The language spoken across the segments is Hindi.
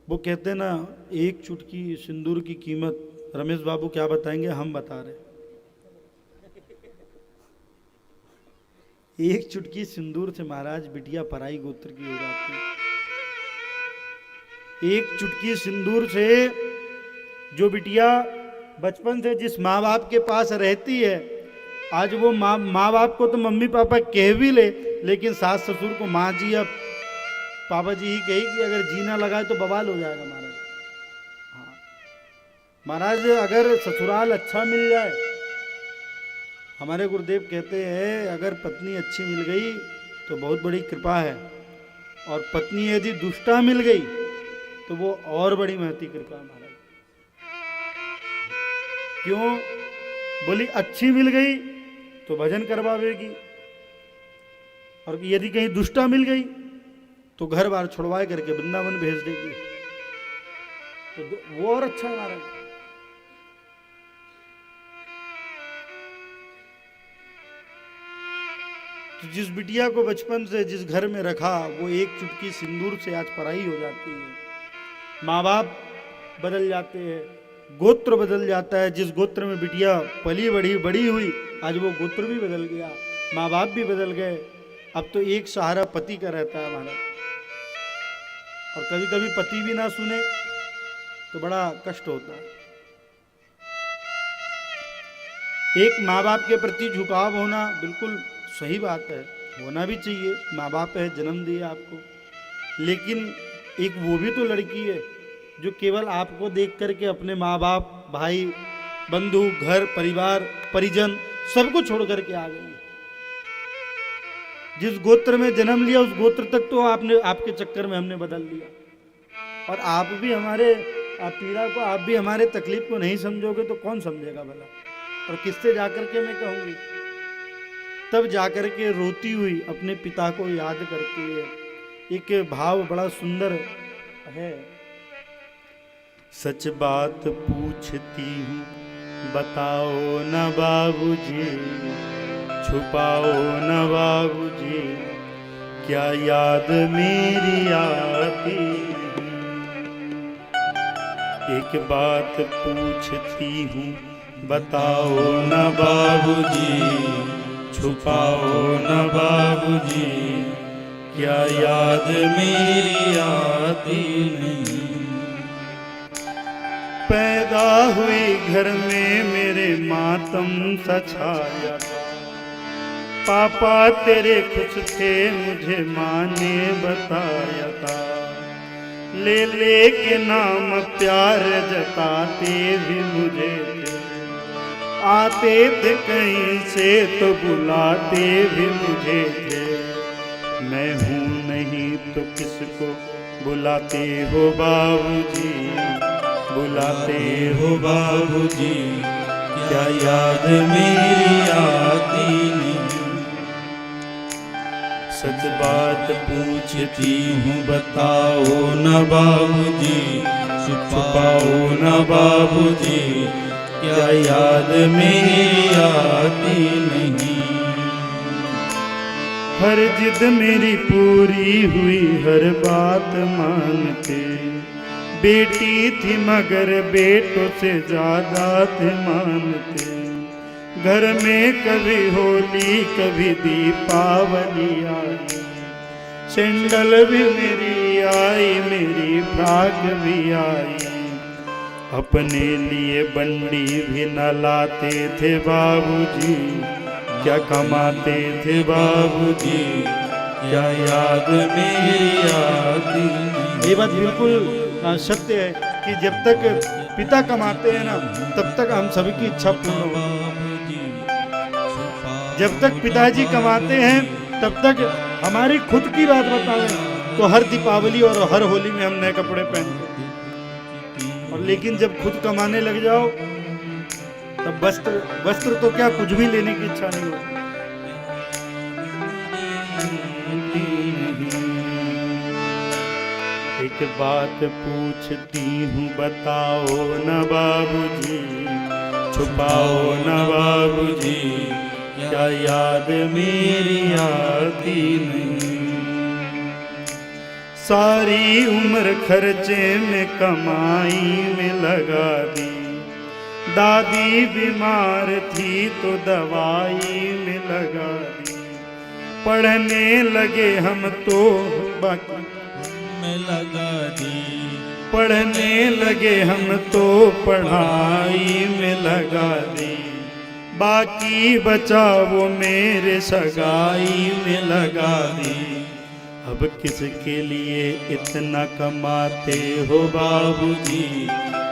वो कहते ना, एक चुटकी सिंदूर की कीमत रमेश बाबू क्या बताएंगे, हम बता रहे। एक चुटकी सिंदूर से महाराज बिटिया पराई गोत्र की हो जाती है। एक चुटकी सिंदूर से जो बिटिया बचपन से जिस माँ बाप के पास रहती है, आज वो माँ बाप को तो मम्मी पापा कह भी ले, लेकिन सास ससुर को माँ जी या पापा जी ही कहेगी। अगर जी ना लगाए तो बवाल हो जाएगा महाराज। हाँ महाराज, अगर ससुराल अच्छा मिल जाए, हमारे गुरुदेव कहते हैं अगर पत्नी अच्छी मिल गई तो बहुत बड़ी कृपा है, और पत्नी यदि दुष्टा मिल गई तो वो और बड़ी महती कृपा है महाराज। क्यों? बोली अच्छी मिल गई तो भजन करवावेगी, और यदि कहीं दुष्टा मिल गई तो घर बार छुड़वाए करके वृंदावन भेज देगी। तो वो और अच्छा है महाराज। तो जिस बिटिया को बचपन से जिस घर में रखा, वो एक चुटकी सिंदूर से आज पराई हो जाती है। माँ बाप बदल जाते हैं, गोत्र बदल जाता है। जिस गोत्र में बिटिया पली बड़ी हुई, आज वो गोत्र भी बदल गया, माँ बाप भी बदल गए। अब तो एक सहारा पति का रहता है महाराज, और कभी कभी पति भी ना सुने तो बड़ा कष्ट होता है। एक माँ बाप के प्रति झुकाव होना बिल्कुल सही बात है, होना भी चाहिए। माँ बाप है, जन्म दिए आपको, लेकिन एक वो भी तो लड़की है जो केवल आपको देख करके अपने माँ बाप, भाई बंधु, घर परिवार, परिजन सबको छोड़ करके आ गई। जिस गोत्र में जन्म लिया उस गोत्र तक तो आपके चक्कर में हमने बदल लिया। और आप भी हमारे पीड़ा को, आप भी हमारे तकलीफ को नहीं समझोगे तो कौन समझेगा भला? और किससे जाकर के मैं कहूंगी? तब जाकर के रोती हुई अपने पिता को याद करती है। एक भाव बड़ा सुंदर है। सच बात पूछती हूँ बताओ न बाबूजी, छुपाओ न बाबूजी, क्या याद मेरी आती? एक बात पूछती हूँ बताओ न बाबूजी, छुपाओ न बाबूजी, क्या याद मेरी आती नहीं? पैदा हुई घर में मेरे मातम सा छाया, पापा तेरे खुश थे मुझे माँ ने बताया था। ले ले के नाम प्यार जताते भी मुझे थे, आते थे कहीं से तो बुलाते भी मुझे थे। मैं हूँ नहीं तो किसको बुलाते हो बाबूजी, बुलाते हो बाबूजी, क्या याद मेरी आती नहीं? सच बात पूछती हूँ बताओ न बाबूजी, छुपाओ न बाबूजी, क्या याद मेरी आती नहीं? हर जिद मेरी पूरी हुई, हर बात मानते, बेटी थी मगर बेटों से ज्यादा थे मानते। घर में कभी होली कभी दीपावली आई, सैंडल भी मेरी आई, मेरी फ्राक भी आई। अपने लिए बंडी भी न लाते थे बाबूजी, क्या कमाते थे बाबूजी, क्या याद मेरी आती? ये बात बिल्कुल सत्य है कि जब तक पिता कमाते हैं ना, तब तक हम सभी की इच्छा पूर्ण होती है। जब तक पिताजी कमाते हैं तब तक हमारी खुद की बात बताएं तो हर दीपावली और हर होली में हम नए कपड़े पहनते हैं। और लेकिन जब खुद कमाने लग जाओ तब वस्त्र तो क्या, कुछ भी लेने की इच्छा नहीं होती। एक बात पूछती हूँ बताओ न बाबूजी, छुपाओ न बाबूजी, क्या याद मेरी आती नहीं? सारी उम्र खर्चे में कमाई में लगा दी। दादी बीमार थी तो दवाई में लगा दी। पढ़ने लगे हम तो बाकी में लगा दी। पढ़ने लगे हम तो पढ़ाई में लगा दी। बाकी बचा वो मेरे सगाई में लगा दी। अब किसके लिए इतना कमाते हो बाबूजी,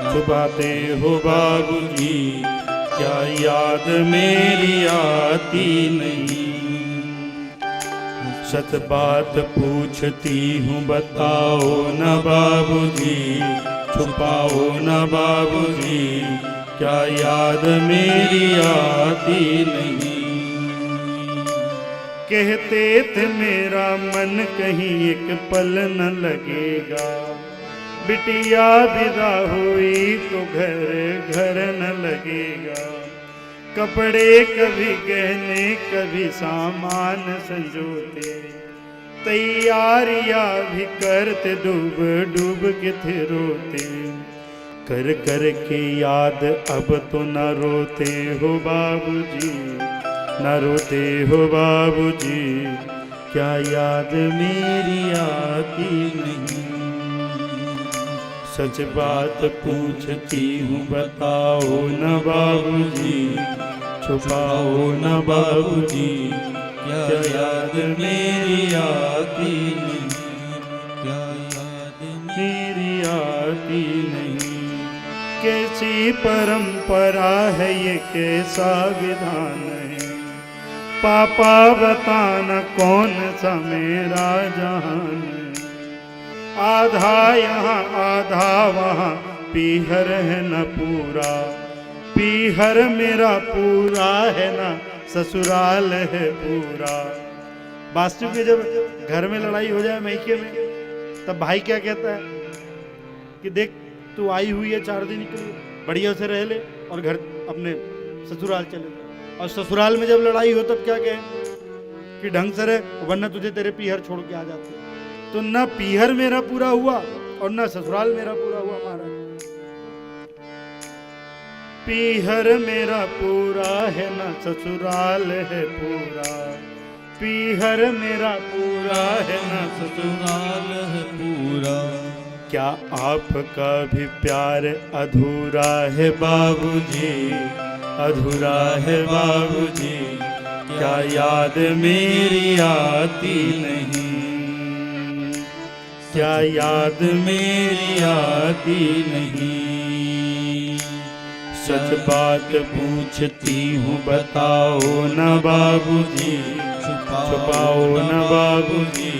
छुपाते हो बाबूजी, क्या याद मेरी आती नहीं। सच बात पूछती हूँ बताओ न बाबूजी, छुपाओ न बाबूजी, क्या याद मेरी आती नहीं। कहते थे मेरा मन कहीं एक पल न लगेगा। बिटिया विदा हुई तो घर घर न लगेगा। कपड़े कभी गहने कभी सामान संजोते। तैयारियां भी करते डूब डूब के थे रोते। कर कर के याद अब तो न रोते हो बाबूजी, न रोते हो बाबूजी, क्या याद मेरी आती नहीं। सच बात पूछती हूँ बताओ न बाबूजी, छुपाओ न बाबूजी, क्या याद मेरी आती नहीं, क्या याद मेरी आती नहीं। कैसी परंपरा है ये, कैसा विधान है। पापा बताना कौन सा मेरा जहान है। आधा यहाँ आधा वहाँ, पीहर है न पूरा। पीहर मेरा पूरा है ना, ससुराल है पूरा। वास्तविक में जब घर में लड़ाई हो जाए मायके में, तब भाई क्या कहता है कि देख तू आई हुई है 4 दिन के लिए, बढ़िया से रह ले और घर अपने ससुराल चले जा। और ससुराल में जब लड़ाई हो तब क्या कहे कि ढंग से रह, वरना तुझे तेरे पीहर छोड़ के आ जाते। तो ना पीहर मेरा पूरा हुआ और ना ससुराल मेरा पूरा हुआ महाराज। पीहर मेरा पूरा है ना ससुराल है पूरा। पीहर मेरा पूरा है ना ससुराल है पूरा। क्या आपका भी प्यार अधूरा है बाबूजी, अधूरा है बाबूजी, क्या याद मेरी आती नहीं, क्या याद मेरी आती नहीं। सच बात पूछती हूँ बताओ न बाबूजी, छुपाओ न बाबूजी,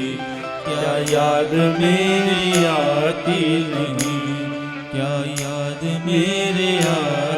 क्या याद मेरी आती नहीं, क्या याद मेरी आती